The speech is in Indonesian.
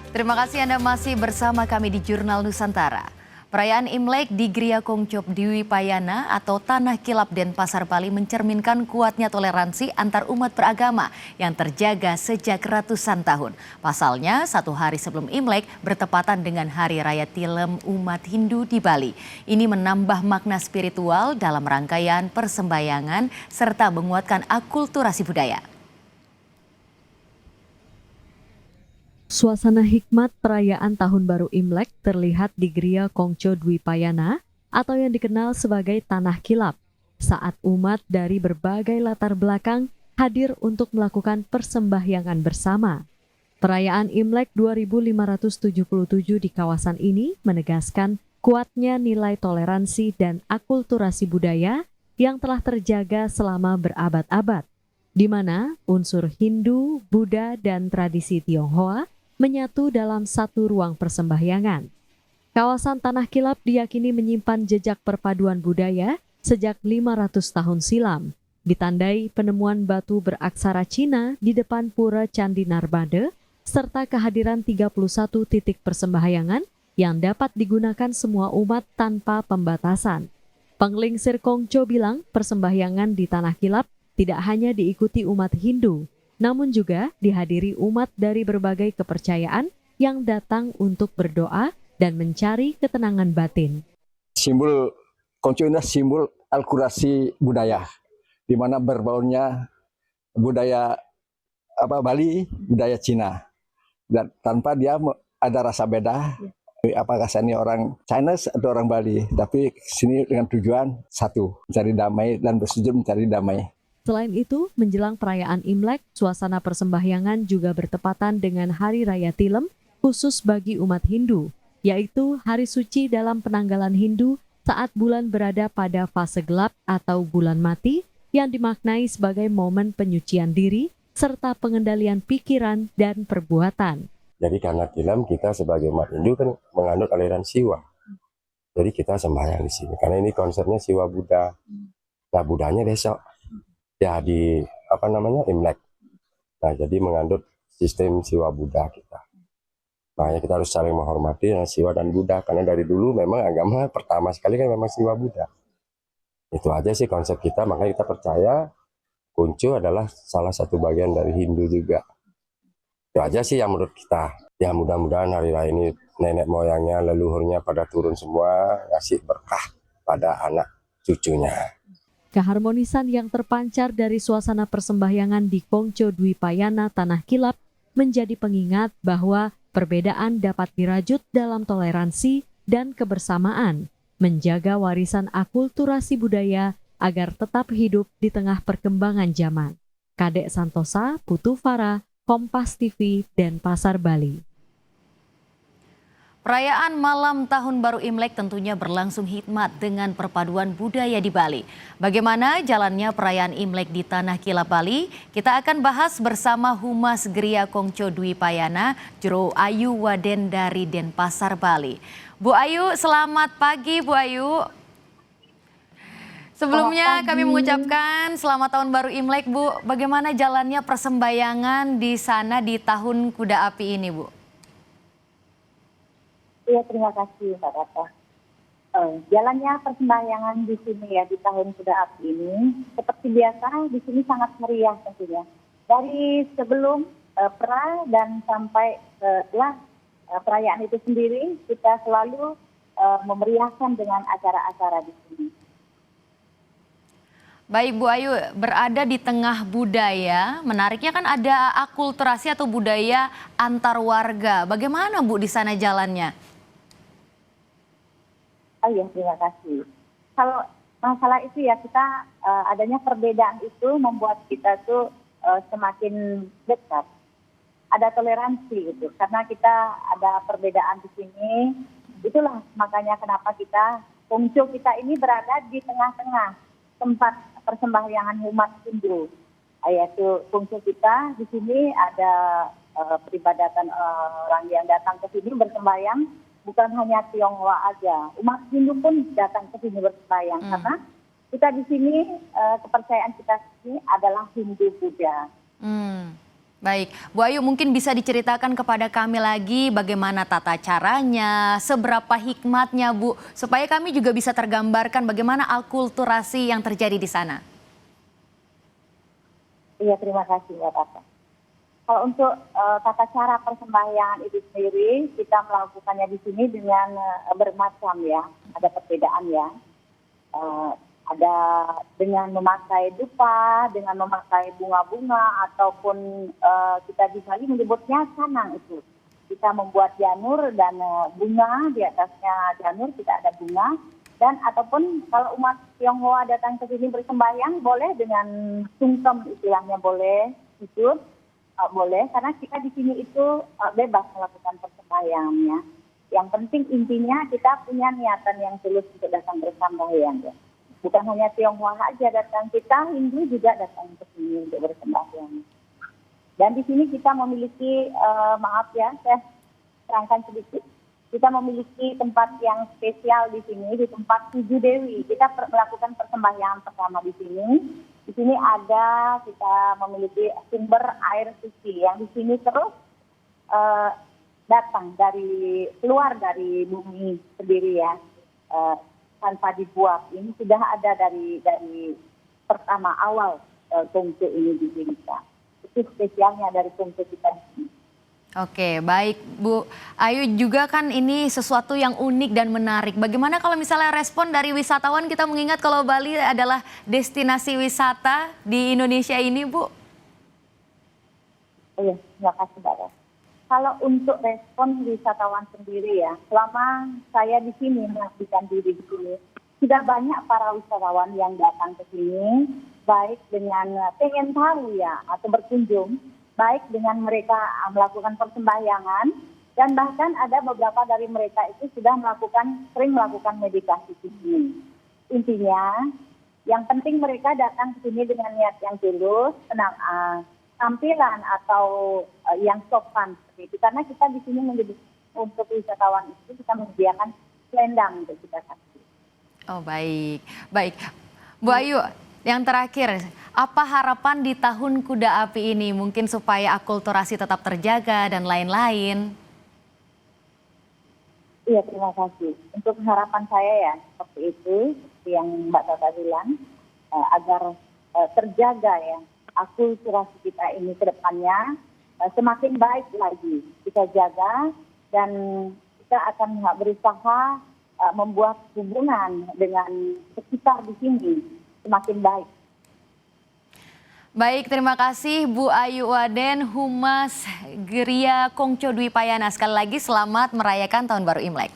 Terima kasih Anda masih bersama kami di Jurnal Nusantara. Perayaan Imlek di Gria Kongcop Dwi Payana atau Tanah Kilap Denpasar Bali mencerminkan kuatnya toleransi antar umat beragama yang terjaga sejak ratusan tahun. Pasalnya, satu hari sebelum Imlek bertepatan dengan Hari Raya Tilem umat Hindu di Bali. Ini menambah makna spiritual dalam rangkaian persembahyangan serta menguatkan akulturasi budaya. Suasana hikmat perayaan Tahun Baru Imlek terlihat di Gria Kongco Dwi Payana atau yang dikenal sebagai Tanah Kilap saat umat dari berbagai latar belakang hadir untuk melakukan persembahyangan bersama. Perayaan Imlek 2577 di kawasan ini menegaskan kuatnya nilai toleransi dan akulturasi budaya yang telah terjaga selama berabad-abad, di mana unsur Hindu, Buddha, dan tradisi Tionghoa menyatu dalam satu ruang persembahyangan. Kawasan Tanah Kilap diyakini menyimpan jejak perpaduan budaya sejak 500 tahun silam, ditandai penemuan batu beraksara Cina di depan Pura Candi Narbade, serta kehadiran 31 titik persembahyangan yang dapat digunakan semua umat tanpa pembatasan. Penglingsir Kongco bilang persembahyangan di Tanah Kilap tidak hanya diikuti umat Hindu, namun juga dihadiri umat dari berbagai kepercayaan yang datang untuk berdoa dan mencari ketenangan batin. Simbol Kongco ini simbol akulturasi budaya, di mana berbaurnya budaya Bali, budaya Cina, dan tanpa dia ada rasa beda. Apakah saya orang Chinese atau orang Bali, tapi sini dengan tujuan satu, mencari damai dan bersujud mencari damai. Selain itu, menjelang perayaan Imlek, suasana persembahyangan juga bertepatan dengan Hari Raya Tilem khusus bagi umat Hindu, yaitu hari suci dalam penanggalan Hindu saat bulan berada pada fase gelap atau bulan mati yang dimaknai sebagai momen penyucian diri serta pengendalian pikiran dan perbuatan. Jadi karena Tilem kita sebagai umat Hindu kan menganut aliran Siwa. Jadi kita sembahyang di sini karena ini konsepnya Siwa Buddha. Nah, Buddhanya besok. Ya di Imlek. Nah, jadi mengandung sistem Siwa Buddha kita. Makanya kita harus saling menghormati Siwa dan Buddha karena dari dulu memang agama pertama sekali kan memang Siwa Buddha. Itu aja sih konsep kita, makanya kita percaya Kongco adalah salah satu bagian dari Hindu juga. Itu aja sih yang menurut kita. Ya mudah-mudahan hari raya ini nenek moyangnya, leluhurnya pada turun semua, ngasih berkah pada anak cucunya. Keharmonisan yang terpancar dari suasana persembahyangan di Kongco Dwi Payana Tanah Kilap menjadi pengingat bahwa perbedaan dapat dirajut dalam toleransi dan kebersamaan, menjaga warisan akulturasi budaya agar tetap hidup di tengah perkembangan zaman. Kadek Santosa, Putu Farah, Kompas TV, Denpasar, Bali. Perayaan malam Tahun Baru Imlek tentunya berlangsung hikmat dengan perpaduan budaya di Bali. Bagaimana jalannya perayaan Imlek di Tanah Kilap Bali? Kita akan bahas bersama Humas Gria Kongco Dwi Payana, Juru Ayu Waden dari Denpasar, Bali. Bu Ayu, selamat pagi Bu Ayu. Sebelumnya kami mengucapkan selamat Tahun Baru Imlek Bu. Bagaimana jalannya persembahyangan di sana di Tahun Kuda Api ini Bu? Iya, terima kasih Mbak Tata. Jalannya persembahyangan di sini ya di Tahun Kuda Api ini seperti biasa di sini sangat meriah tentunya. Dari sebelum pra dan sampai setelah perayaan itu sendiri kita selalu memeriahkan dengan acara-acara di sini. Baik Bu Ayu, berada di tengah budaya, menariknya kan ada akulturasi atau budaya antar warga. Bagaimana Bu di sana jalannya? Oh iya, terima kasih. Kalau masalah itu ya kita adanya perbedaan itu membuat kita tuh semakin dekat. Ada toleransi gitu, karena kita ada perbedaan di sini. Itulah makanya kenapa Kongco kita ini berada di tengah-tengah tempat persembahyangan umat Hindu. Yaitu Kongco kita di sini ada peribadatan orang yang datang ke sini bersembahyang. Bukan hanya Tionghoa aja, umat Hindu pun datang ke sini bersembahyang karena kita di sini kepercayaan kita ini adalah Hindu Buddha. Baik, Bu Ayu mungkin bisa diceritakan kepada kami lagi bagaimana tata caranya, seberapa hikmatnya Bu, supaya kami juga bisa tergambarkan bagaimana akulturasi yang terjadi di sana. Iya, terima kasih Mbak Tata. Kalau untuk tata cara persembahyangan itu sendiri, kita melakukannya di sini dengan bermacam ya, ada perbedaan ya. Ada dengan memakai dupa, dengan memakai bunga-bunga, ataupun kita di Bali menyebutnya sanang itu. Kita membuat janur dan bunga, di atasnya janur kita ada bunga. Dan ataupun kalau umat Tionghoa datang ke sini bersembahyang, boleh dengan sungkem istilahnya boleh, itu boleh. Karena kita di sini itu bebas melakukan persembahyangannya. Yang penting intinya kita punya niatan yang tulus untuk datang bersembahyang ya. Bukan hanya Tionghoa aja datang, kita Hindu juga datang ke sini untuk bersembahyang. Dan di sini kita memiliki, maaf ya, saya terangkan sedikit. Kita memiliki tempat yang spesial di sini, di tempat 7 Dewi. Kita melakukan persembahyangan pertama di sini. Di sini ada, kita memiliki sumber air suci yang di sini terus datang keluar dari bumi sendiri ya. Tanpa dibuat, ini sudah ada dari pertama awal kongco ini didirikan. Itu spesialnya dari kongco kita di sini. Oke, baik Bu Ayu, juga kan ini sesuatu yang unik dan menarik. Bagaimana kalau misalnya respon dari wisatawan, kita mengingat kalau Bali adalah destinasi wisata di Indonesia ini Bu? Iya, terima kasih Mbak. Kalau untuk respon wisatawan sendiri ya, selama saya di sini mengabdikan diri di sini, sudah banyak para wisatawan yang datang ke sini, baik dengan pengen tahu ya atau berkunjung, baik dengan mereka melakukan persembahyangan, dan bahkan ada beberapa dari mereka itu sudah sering melakukan meditasi di sini. Intinya, yang penting mereka datang ke sini dengan niat yang tulus, tampilan atau yang sopan seperti itu. Karena kita di sini untuk wisatawan itu kita menyediakan selendang untuk kita kasih. Oh baik, baik. Bu Ayu, yang terakhir, apa harapan di tahun Kuda Api ini mungkin supaya akulturasi tetap terjaga dan lain-lain? Iya, terima kasih. Untuk harapan saya ya seperti itu, seperti yang Mbak Tata bilang, agar terjaga ya akulturasi kita ini ke depannya semakin baik lagi kita jaga, dan kita akan berusaha membuat hubungan dengan sekitar di sini semakin baik. Baik, terima kasih Bu Ayu Waden, Humas Gria Kongco Dwi Payana. Sekali lagi selamat merayakan Tahun Baru Imlek.